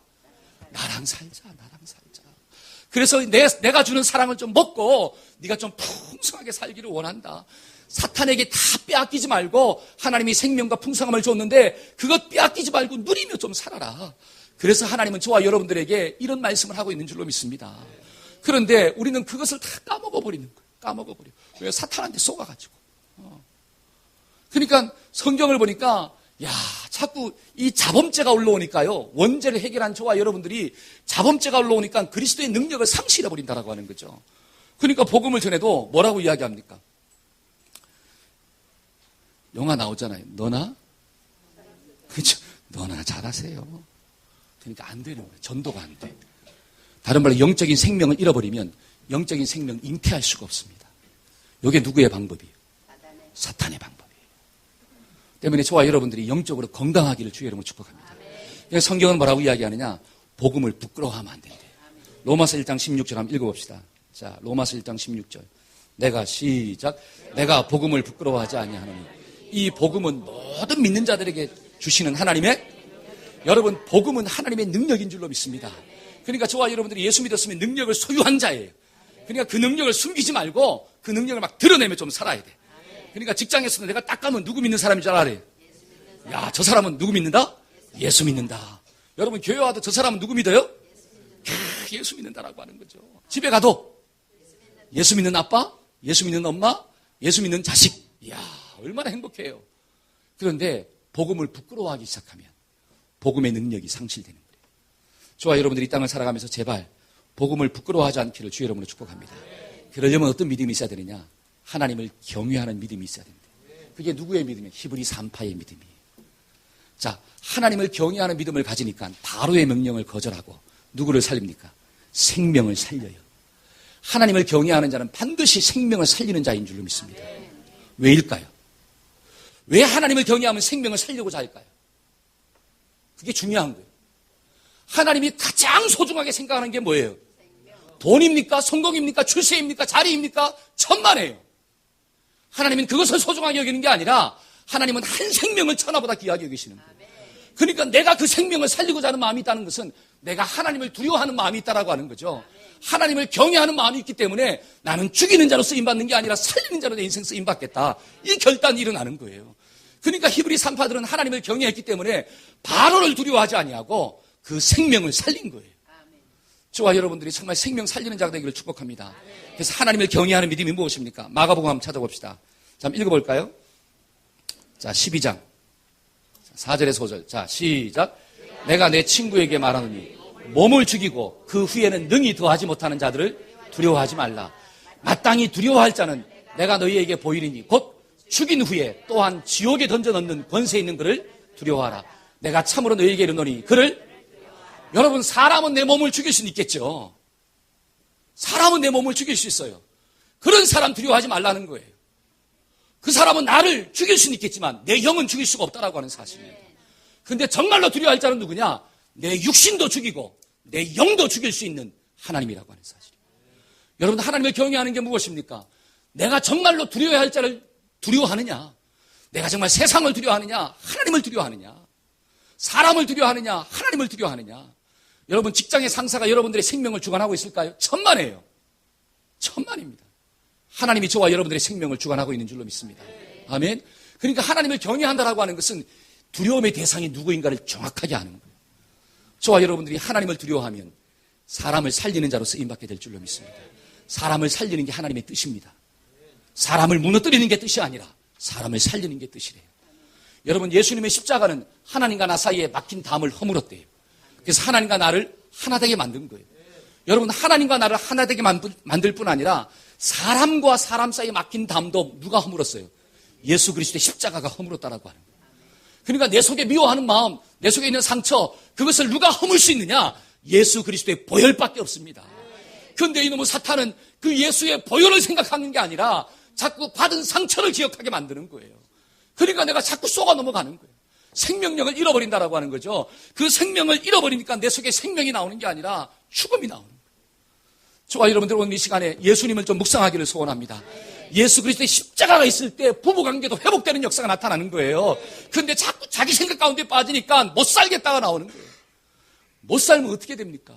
나랑 살자. 그래서 내가 주는 사랑을 좀 먹고 네가 좀 풍성하게 살기를 원한다. 사탄에게 다 빼앗기지 말고 하나님이 생명과 풍성함을 줬는데 그것 빼앗기지 말고 누리며 좀 살아라. 그래서 하나님은 저와 여러분들에게 이런 말씀을 하고 있는 줄로 믿습니다. 그런데 우리는 그것을 다 까먹어버리는 거예요. 왜? 사탄한테 속아가지고. 그러니까 성경을 보니까 야, 자꾸 이 자범죄가 올라오니까요. 원죄를 해결한 저와 여러분들이 자범죄가 올라오니까 그리스도의 능력을 상실해버린다라고 하는 거죠. 그러니까 복음을 전해도 뭐라고 이야기합니까? 영화 나오잖아요. 너나? 그렇죠. 너나 잘하세요. 그러니까 안 되는 거예요. 전도가 안 돼. 다른 말로 영적인 생명을 잃어버리면 영적인 생명 잉태할 수가 없습니다. 이게 누구의 방법이에요? 사탄의 방법이에요. 때문에 저와 여러분들이 영적으로 건강하기를 주의 이름으로 축복합니다. 그래서 성경은 뭐라고 이야기하느냐? 복음을 부끄러워하면 안 된대요. 로마서 1장 16절 한번 읽어봅시다. 자, 로마서 1장 16절. 내가 복음을 부끄러워하지 아니하노니 이 복음은 모든 믿는 자들에게 주시는 하나님의, 여러분 복음은 하나님의 능력인 줄로 믿습니다. 그러니까 저와 여러분들이 예수 믿었으면 능력을 소유한 자예요. 그러니까 그 능력을 숨기지 말고 그 능력을 막 드러내며 좀 살아야 돼. 그러니까 직장에서도 내가 딱 가면 누구 믿는 사람인 줄 알아요? 야, 저 사람은 누구 믿는다? 예수 믿는다. 여러분 교회 와도 저 사람은 누구 믿어요? 예수 믿는다라고 하는 거죠. 집에 가도 예수 믿는 아빠, 예수 믿는 엄마, 예수 믿는 자식. 이야, 얼마나 행복해요. 그런데 복음을 부끄러워하기 시작하면 복음의 능력이 상실되는 거예요. 저와 여러분들이 이 땅을 살아가면서 제발 복음을 부끄러워하지 않기를 주의 이름으로 축복합니다. 그러려면 어떤 믿음이 있어야 되느냐? 하나님을 경외하는 믿음이 있어야 됩니다. 그게 누구의 믿음이에요? 히브리서 안파의 믿음이에요. 자, 하나님을 경외하는 믿음을 가지니까 바로의 명령을 거절하고 누구를 살립니까? 생명을 살려요. 하나님을 경외하는 자는 반드시 생명을 살리는 자인 줄로 믿습니다. 왜일까요? 왜 하나님을 경외하면 생명을 살려고자 할까요? 그게 중요한 거예요. 하나님이 가장 소중하게 생각하는 게 뭐예요? 돈입니까? 성공입니까? 출세입니까? 자리입니까? 천만에요. 하나님은 그것을 소중하게 여기는 게 아니라 하나님은 한 생명을 천하보다 귀하게 여기시는 거예요. 그러니까 내가 그 생명을 살리고자 하는 마음이 있다는 것은 내가 하나님을 두려워하는 마음이 있다라고 하는 거죠. 하나님을 경외하는 마음이 있기 때문에 나는 죽이는 자로 쓰임받는 게 아니라 살리는 자로 내 인생 쓰임받겠다. 이 결단이 일어나는 거예요. 그러니까 히브리 산파들은 하나님을 경외했기 때문에 바로를 두려워하지 아니하고 그 생명을 살린 거예요. 저와 여러분들이 정말 생명 살리는 자가 되기를 축복합니다. 그래서 하나님을 경외하는 믿음이 무엇입니까? 마가복음 한번 찾아봅시다. 자, 한번 읽어볼까요? 자, 12장 4절에서 5절. 자, 시작. 내가 내 친구에게 말하노니 몸을 죽이고 그 후에는 능히 더하지 못하는 자들을 두려워하지 말라. 마땅히 두려워할 자는 내가 너희에게 보이리니 곧 죽인 후에 또한 지옥에 던져 넣는 권세 있는 그를 두려워하라. 내가 참으로 너희에게 이르노니 그를, 여러분 사람은 내 몸을 죽일 수는 있겠죠. 사람은 내 몸을 죽일 수 있어요. 그런 사람 두려워하지 말라는 거예요. 그 사람은 나를 죽일 수는 있겠지만 내 영은 죽일 수가 없다라고 하는 사실입니다. 그런데 정말로 두려워할 자는 누구냐? 내 육신도 죽이고 내 영도 죽일 수 있는 하나님이라고 하는 사실입니다. 여러분 하나님을 경외하는 게 무엇입니까? 내가 정말로 두려워야 할 자를 두려워하느냐? 내가 정말 세상을 두려워하느냐? 하나님을 두려워하느냐? 사람을 두려워하느냐? 하나님을 두려워하느냐? 여러분 직장의 상사가 여러분들의 생명을 주관하고 있을까요? 천만에요. 천만입니다. 하나님이 저와 여러분들의 생명을 주관하고 있는 줄로 믿습니다. 아멘. 그러니까 하나님을 경외한다라고 하는 것은 두려움의 대상이 누구인가를 정확하게 아는 거예요. 저와 여러분들이 하나님을 두려워하면 사람을 살리는 자로 쓰임받게 될 줄로 믿습니다. 사람을 살리는 게 하나님의 뜻입니다. 사람을 무너뜨리는 게 뜻이 아니라 사람을 살리는 게 뜻이래요. 여러분 예수님의 십자가는 하나님과 나 사이에 막힌 담을 허물었대요. 그래서 하나님과 나를 하나 되게 만든 거예요. 여러분 하나님과 나를 하나 되게 만들 뿐 아니라 사람과 사람 사이에 막힌 담도 누가 허물었어요? 예수 그리스도의 십자가가 허물었다라고 하는 거예요. 그러니까 내 속에 미워하는 마음, 내 속에 있는 상처, 그것을 누가 허물 수 있느냐? 예수 그리스도의 보혈밖에 없습니다. 그런데 이놈의 사탄은 그 예수의 보혈을 생각하는 게 아니라 자꾸 받은 상처를 기억하게 만드는 거예요. 그러니까 내가 자꾸 쏘가 넘어가는 거예요. 생명력을 잃어버린다라고 하는 거죠. 그 생명을 잃어버리니까 내 속에 생명이 나오는 게 아니라 죽음이 나오는 거예요. 저와 여러분들 오늘 이 시간에 예수님을 좀 묵상하기를 소원합니다. 예수 그리스도의 십자가가 있을 때 부부관계도 회복되는 역사가 나타나는 거예요. 그런데 자꾸 자기 생각 가운데 빠지니까 못 살겠다가 나오는 거예요. 못 살면 어떻게 됩니까?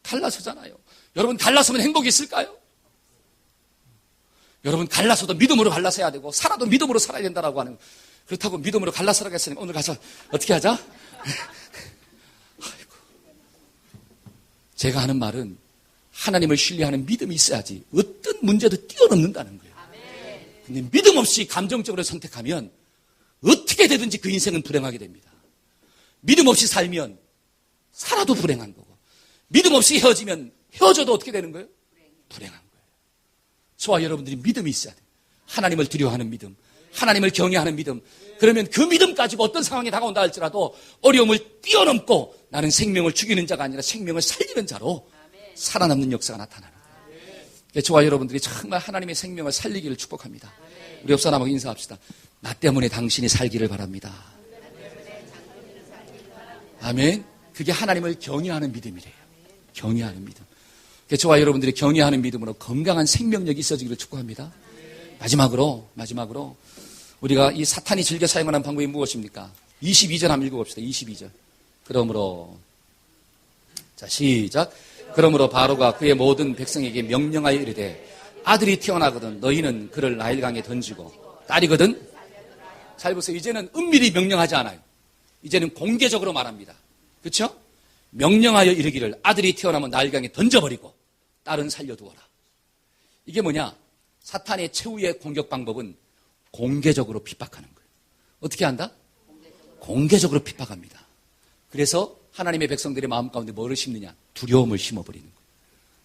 갈라서잖아요. 여러분 갈라서면 행복이 있을까요? 여러분 갈라서도 믿음으로 갈라서야 되고 살아도 믿음으로 살아야 된다라고 하는 거예요. 그렇다고 믿음으로 갈라서라고 했으니까 오늘 가서 어떻게 하자? 아이고. 제가 하는 말은 하나님을 신뢰하는 믿음이 있어야지 어떤 문제도 뛰어넘는다는 거예요. 근데 믿음 없이 감정적으로 선택하면 어떻게 어떻게 되든지 그 인생은 불행하게 됩니다. 믿음 없이 살면 살아도 불행한 거고, 믿음 없이 헤어지면 헤어져도 어떻게 되는 거예요? 불행한 거예요. 저와 여러분들이 믿음이 있어야 돼요. 하나님을 두려워하는 믿음, 하나님을 경외하는 믿음. 그러면 그 믿음 가지고 어떤 상황이 다가온다 할지라도 어려움을 뛰어넘고 나는 생명을 죽이는 자가 아니라 생명을 살리는 자로 살아남는 역사가 나타나는 거예요. 저와 여러분들이 정말 하나님의 생명을 살리기를 축복합니다. 우리 옆 사람하고 인사합시다. 나 때문에 당신이 살기를 바랍니다. 아멘. 그게 하나님을 경외하는 믿음이래요. 경외하는 믿음. 저와 여러분들이 경외하는 믿음으로 건강한 생명력이 있어지기를 축복합니다. 마지막으로 우리가 이 사탄이 즐겨 사용하는 방법이 무엇입니까? 22절 한번 읽어봅시다. 22절. 그러므로 자 시작. 그러므로 바로가 그의 모든 백성에게 명령하여 이르되 아들이 태어나거든 너희는 그를 나일강에 던지고 딸이거든. 잘 보세요. 이제는 은밀히 명령하지 않아요. 이제는 공개적으로 말합니다. 그렇죠? 명령하여 이르기를 아들이 태어나면 나일강에 던져버리고 딸은 살려두어라. 이게 뭐냐? 사탄의 최후의 공격 방법은 공개적으로 핍박하는 거예요. 어떻게 한다? 공개적으로 핍박합니다. 그래서 하나님의 백성들의 마음 가운데 뭐를 심느냐? 두려움을 심어버리는 거예요.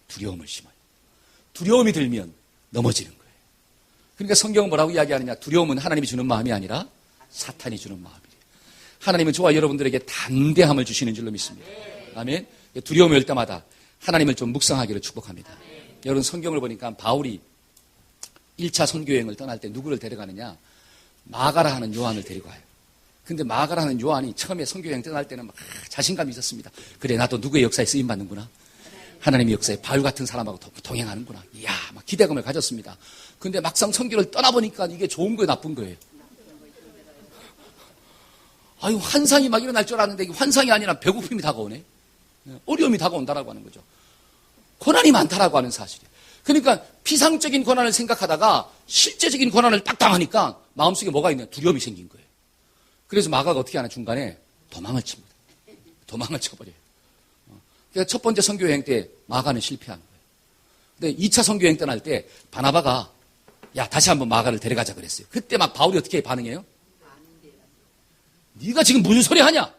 두려움을 심어요. 두려움이 들면 넘어지는 거예요. 그러니까 성경은 뭐라고 이야기하느냐? 두려움은 하나님이 주는 마음이 아니라 사탄이 주는 마음이에요. 하나님은 저와 여러분들에게 담대함을 주시는 줄로 믿습니다. 아멘. 두려움이 올 때마다 하나님을 좀 묵상하기를 축복합니다. 여러분 성경을 보니까 바울이 1차 선교여행을 떠날 때 누구를 데려가느냐? 마가라 하는 요한을 데리고 가요. 근데 마가라 하는 요한이 처음에 선교여행 떠날 때는 막 자신감이 있었습니다. 그래, 나도 누구의 역사에 쓰임받는구나. 하나님의 역사에 바울 같은 사람하고 동행하는구나. 이야, 막 기대감을 가졌습니다. 근데 막상 선교를 떠나보니까 이게 좋은 거예요, 나쁜 거예요? 아유, 환상이 막 일어날 줄 알았는데 이게 환상이 아니라 배고픔이 다가오네. 어려움이 다가온다라고 하는 거죠. 고난이 많다라고 하는 사실이에요. 그러니까 피상적인 고난을 생각하다가 실제적인 고난을 딱 당하니까 마음속에 뭐가 있냐? 두려움이 생긴 거예요. 그래서 마가가 어떻게 하나 중간에 도망을 칩니다. 도망을 쳐버려요. 그래서 첫 번째 선교여행 때 마가는 실패한 거예요. 근데 2차 선교여행 떠날 때 바나바가 야, 다시 한번 마가를 데려가자 그랬어요. 그때 막 바울이 어떻게 반응해요? 네가 지금 무슨 소리 하냐?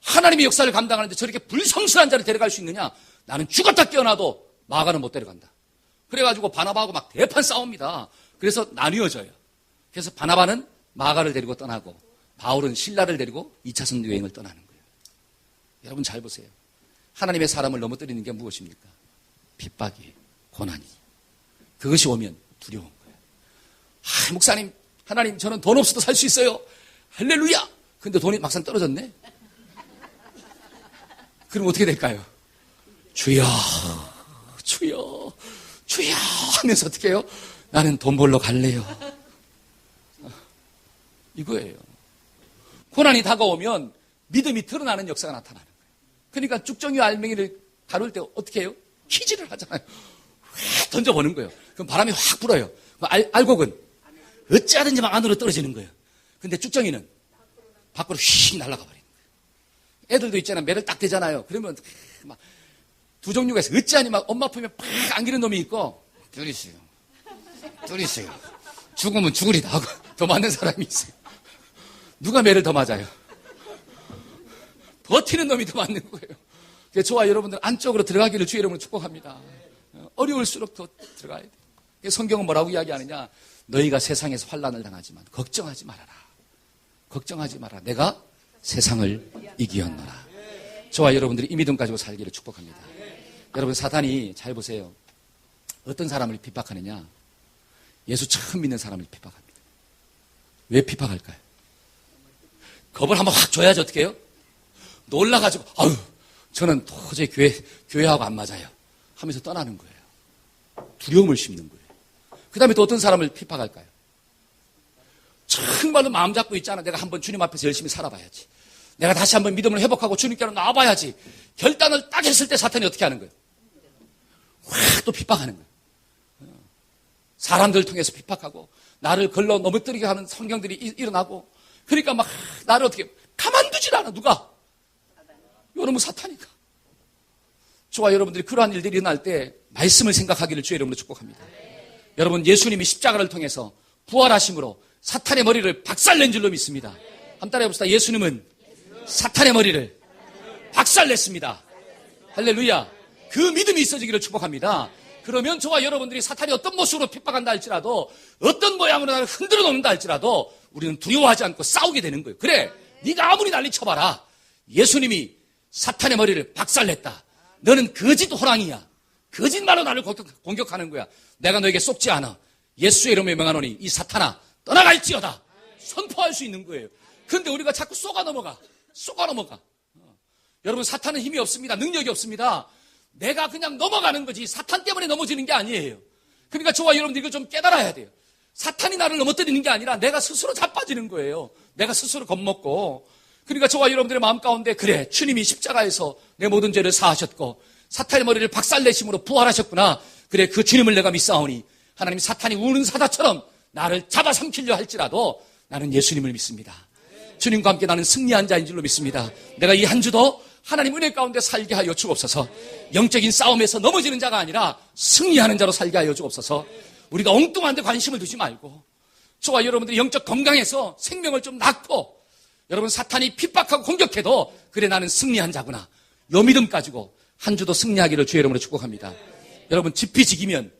하나님의 역사를 감당하는데 저렇게 불성실한 자를 데려갈 수 있느냐? 나는 죽었다 깨어나도 마가는 못 데려간다. 그래가지고 바나바하고 막 대판 싸웁니다. 그래서 나뉘어져요. 그래서 바나바는 마가를 데리고 떠나고 바울은 실라를 데리고 2차 선교여행을 떠나는 거예요. 여러분 잘 보세요. 하나님의 사람을 넘어뜨리는 게 무엇입니까? 핍박이, 고난이. 그것이 오면 두려운 거예요. 아, 목사님, 하나님 저는 돈 없어도 살 수 있어요. 할렐루야! 근데 돈이 막상 떨어졌네? 그럼 어떻게 될까요? 주여, 주여, 주여 하면서 어떻게 해요? 나는 돈 벌러 갈래요. 이거예요. 고난이 다가오면 믿음이 드러나는 역사가 나타나는 거예요. 그러니까 쭉정이와 알맹이를 다룰 때 어떻게 해요? 키질을 하잖아요. 확 던져보는 거예요. 그럼 바람이 확 불어요. 알곡은 어찌하든지 막 안으로 떨어지는 거예요. 근데 쭉정이는 밖으로 휙 날아가 버리는 거예요. 애들도 있잖아요. 매를 딱 대잖아요. 그러면 막 두 종류가 있어요. 어찌하니 막 엄마 품에 팍 안기는 놈이 있고 뚫리세요. 죽으면 죽으리다 하고 더 맞는 사람이 있어요. 누가 매를 더 맞아요? 버티는 놈이 더 맞는 거예요. 그래서 저와 여러분들 안쪽으로 들어가기를 주의 이름으로 축복합니다. 어려울수록 더 들어가야 돼요. 성경은 뭐라고 이야기하느냐? 너희가 세상에서 환난을 당하지만 걱정하지 말아라. 걱정하지 마라. 내가 세상을 이기었노라. 저와 여러분들이 이 믿음 가지고 살기를 축복합니다. 여러분 사탄이 잘 보세요. 어떤 사람을 핍박하느냐? 예수 처음 믿는 사람을 핍박합니다. 왜 핍박할까요? 겁을 한번 확 줘야지 어떻게 해요? 놀라가지고 아유 저는 도저히 교회하고 안 맞아요 하면서 떠나는 거예요. 두려움을 심는 거예요. 그 다음에 또 어떤 사람을 핍박할까요? 정말로 마음 잡고 있잖아. 내가 한번 주님 앞에서 열심히 살아봐야지. 내가 다시 한번 믿음을 회복하고 주님께로 나와봐야지. 결단을 딱 했을 때 사탄이 어떻게 하는 거예요? 확 또 핍박하는 거예요. 사람들을 통해서 핍박하고 나를 걸러 넘어뜨리게 하는 성경들이 일어나고 그러니까 막 나를 어떻게 가만두질 않아. 누가? 여러분 사탄이가. 저와 여러분들이 그러한 일들이 일어날 때 말씀을 생각하기를 주의 이름으로 축복합니다. 여러분 예수님이 십자가를 통해서 부활하심으로 사탄의 머리를 박살낸 줄로 믿습니다. 한번 따라해 봅시다. 예수님은 사탄의 머리를 박살냈습니다. 할렐루야. 그 믿음이 있어지기를 축복합니다. 그러면 저와 여러분들이 사탄이 어떤 모습으로 핍박한다 할지라도, 어떤 모양으로 나를 흔들어 놓는다 할지라도 우리는 두려워하지 않고 싸우게 되는 거예요. 그래, 네가 아무리 난리 쳐봐라. 예수님이 사탄의 머리를 박살냈다. 너는 거짓 호랑이야. 거짓말로 나를 공격하는 거야. 내가 너에게 속지 않아. 예수의 이름에 명하노니 이 사탄아 떠나갈지어다. 선포할 수 있는 거예요. 그런데 우리가 자꾸 쏘가 넘어가. 여러분, 사탄은 힘이 없습니다. 능력이 없습니다. 내가 그냥 넘어가는 거지 사탄 때문에 넘어지는 게 아니에요. 그러니까 저와 여러분들 이걸 좀 깨달아야 돼요. 사탄이 나를 넘어뜨리는 게 아니라 내가 스스로 자빠지는 거예요. 내가 스스로 겁먹고. 그러니까 저와 여러분들의 마음 가운데, 그래, 주님이 십자가에서 내 모든 죄를 사하셨고 사탄의 머리를 박살내심으로 부활하셨구나. 그래, 그 주님을 내가 믿사오니 하나님, 사탄이 우는 사자처럼 나를 잡아삼키려 할지라도 나는 예수님을 믿습니다. 주님과 함께 나는 승리한 자인 줄로 믿습니다. 내가 이 한 주도 하나님 은혜 가운데 살게 하여 주옵소서. 영적인 싸움에서 넘어지는 자가 아니라 승리하는 자로 살게 하여 주옵소서. 우리가 엉뚱한 데 관심을 두지 말고, 저와 여러분들이 영적 건강에서 생명을 좀 낳고, 여러분, 사탄이 핍박하고 공격해도 그래, 나는 승리한 자구나, 요 믿음 가지고 한 주도 승리하기를 주의 이름으로 축복합니다. 여러분, 지피지기면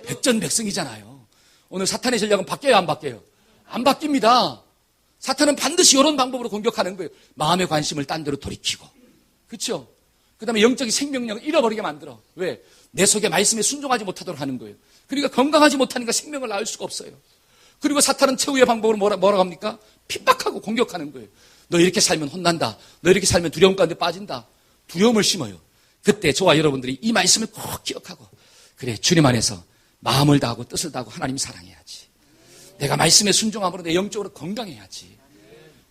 백전백승이잖아요. 오늘 사탄의 전략은 바뀌어요, 안 바뀌어요? 안 바뀝니다. 사탄은 반드시 이런 방법으로 공격하는 거예요. 마음의 관심을 딴 데로 돌이키고, 그렇죠? 그 다음에 영적인 생명력을 잃어버리게 만들어. 왜? 내 속에 말씀에 순종하지 못하도록 하는 거예요. 그러니까 건강하지 못하니까 생명을 낳을 수가 없어요. 그리고 사탄은 최후의 방법으로 뭐라고 합니까? 핍박하고 공격하는 거예요. 너 이렇게 살면 혼난다. 너 이렇게 살면 두려움 가운데 빠진다. 두려움을 심어요. 그때 저와 여러분들이 이 말씀을 꼭 기억하고, 그래, 주님 안에서 마음을 다하고 뜻을 다하고 하나님 사랑해야지. 내가 말씀에 순종함으로 내 영적으로 건강해야지.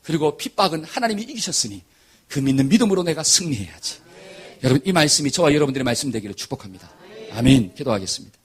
그리고 핍박은 하나님이 이기셨으니 그 믿는 믿음으로 내가 승리해야지. 여러분, 이 말씀이 저와 여러분들의 말씀 되기를 축복합니다. 아멘. 기도하겠습니다.